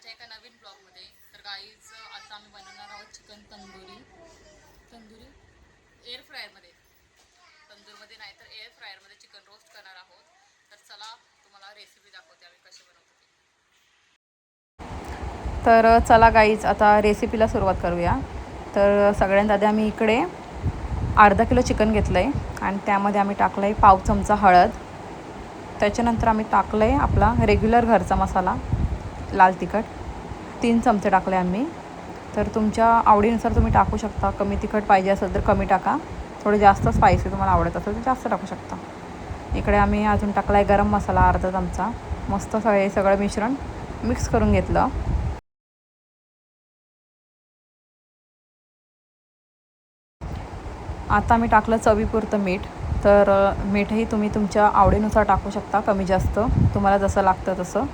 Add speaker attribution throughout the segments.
Speaker 1: माझ्या एका नवीन ब्लॉगमध्ये. तर गाईज आता आम्ही बनवणार आहोत चिकन तंदुरी एअर फ्रायरमध्ये. तंदूरमध्ये नाही तर एअर फ्रायरमध्ये चिकन रोस्ट करणार आहोत. तर चला तुम्हाला रेसिपी दाखवते आम्ही कशी बनवतो ती. तर चला गाईज आता रेसिपीला सुरुवात करूया. तर सगळ्यांत आधी आम्ही इकडे अर्धा किलो चिकन घेतलं आहे आणि त्यामध्ये आम्ही टाकलं आहे पाव चमचा हळद. त्याच्यानंतर आम्ही टाकलं आहे आपला रेग्युलर घरचा मसाला लाल तिखट 3 चमचे टाकले आम्ही. तर तुमच्या आवडीनुसार तुम्ही टाकू शकता. कमी तिखट पाहिजे असेल तर कमी टाका, थोडं जास्त स्पायसी तुम्हाला आवडत असेल तर जास्त टाकू शकता. इकडे आम्ही अजून टाकला आहे गरम मसाला अर्धा चमचा. मस्त सगळं मिश्रण मिक्स करून घेतलं. आता मी टाकलं चवीपुरतं मीठ. तर मीठही तुम्ही तुमच्या आवडीनुसार टाकू शकता, कमी जास्त तुम्हाला जसं लागतं तसं.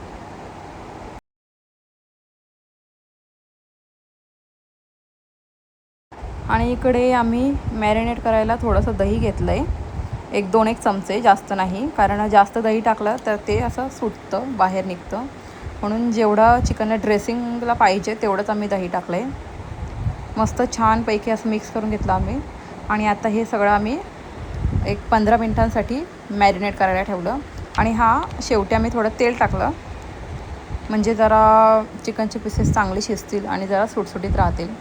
Speaker 1: आणि इकडे आम्ही मॅरिनेट करायला थोडंसं दही घेतलं आहे, 1 चमचे, जास्त नाही, कारण जास्त दही टाकलं तर ते असं सुटतं, बाहेर निघतं. म्हणून जेवढं चिकनला ड्रेसिंगला पाहिजे तेवढंच आम्ही दही टाकलं आहे. मस्त छानपैकी असं मिक्स करून घेतलं आम्ही. आणि आता हे सगळं आम्ही 15 मिनिटांसाठी मॅरिनेट करायला ठेवलं. आणि शेवटी आम्ही थोडं तेल टाकलं, म्हणजे जरा चिकनचे पीसेस चांगले शिजतील आणि जरा सुटसुटीत राहतील.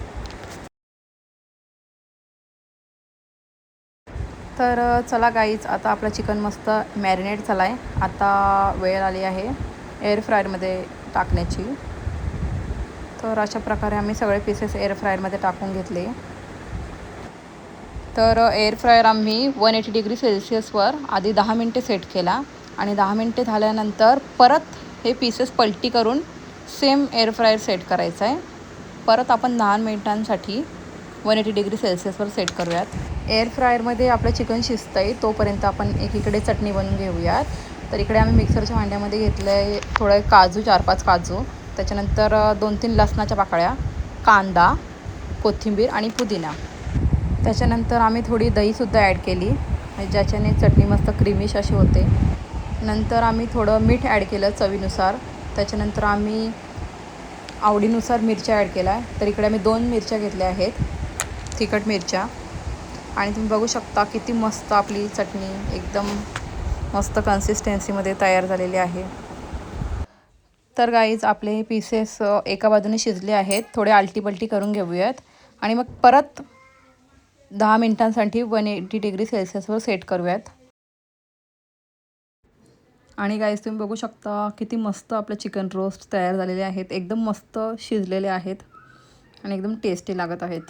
Speaker 1: तर चला गाईज आता आपलं चिकन मस्त मॅरिनेट झालं आहे. आता वेळ आली आहे एअर फ्रायरमध्ये टाकण्याची. तर अशा प्रकारे आम्ही सगळे पीसेस एअर फ्रायरमध्ये टाकून घेतले. तर एअर फ्रायर आम्ही 180 डिग्री सेल्सिअसवर आधी 10 मिनटे सेट केला आणि 10 मिनटे झाल्यानंतर परत हे पीसेस पलटी करून सेम एअर फ्रायर सेट करायचं आहे. परत आपण 10 मिनिटांसाठी 180 डिग्री सेल्सिअसवर सेट करूयात. एअर फ्रायरमध्ये आपलं चिकन शिजतं आहे तोपर्यंत आपण एकीकडे चटणी बनवून घेऊयात. तर इकडे आम्ही मिक्सरच्या भांड्यामध्ये घेतलं आहे थोडं काजू, 4-5 काजू, त्याच्यानंतर 2-3 लसणाच्या पाकळ्या, कांदा, कोथिंबीर आणि पुदिना. त्याच्यानंतर आम्ही थोडी दहीसुद्धा ॲड केली, ज्याच्याने चटणी मस्त क्रीमिश अशी होते. नंतर आम्ही थोडं मीठ ॲड केलं चवीनुसार. त्याच्यानंतर आम्ही आवडीनुसार मिरच्या ॲड केल्या. तर इकडे आम्ही 2 मिरच्या घेतल्या आहेत, तिखट मिरच्या. आणि तुम्ही बघू शकता किती मस्त आपली चटणी एकदम मस्त कन्सिस्टन्सीमध्ये तयार झालेली आहे. तर गाईज आपले पीसेस एका बाजूने शिजले आहेत, थोडे आलटीपलटी करून घेऊयात आणि मग परत 10 मिनिटांसाठी 180 डिग्री सेल्सिअसवर सेट करूयात. आणि गाईज तुम्ही बघू शकता किती मस्त आपलं चिकन रोस्ट तयार झालेले आहेत, एकदम मस्त शिजलेले आहेत आणि एकदम टेस्टी लागत आहेत.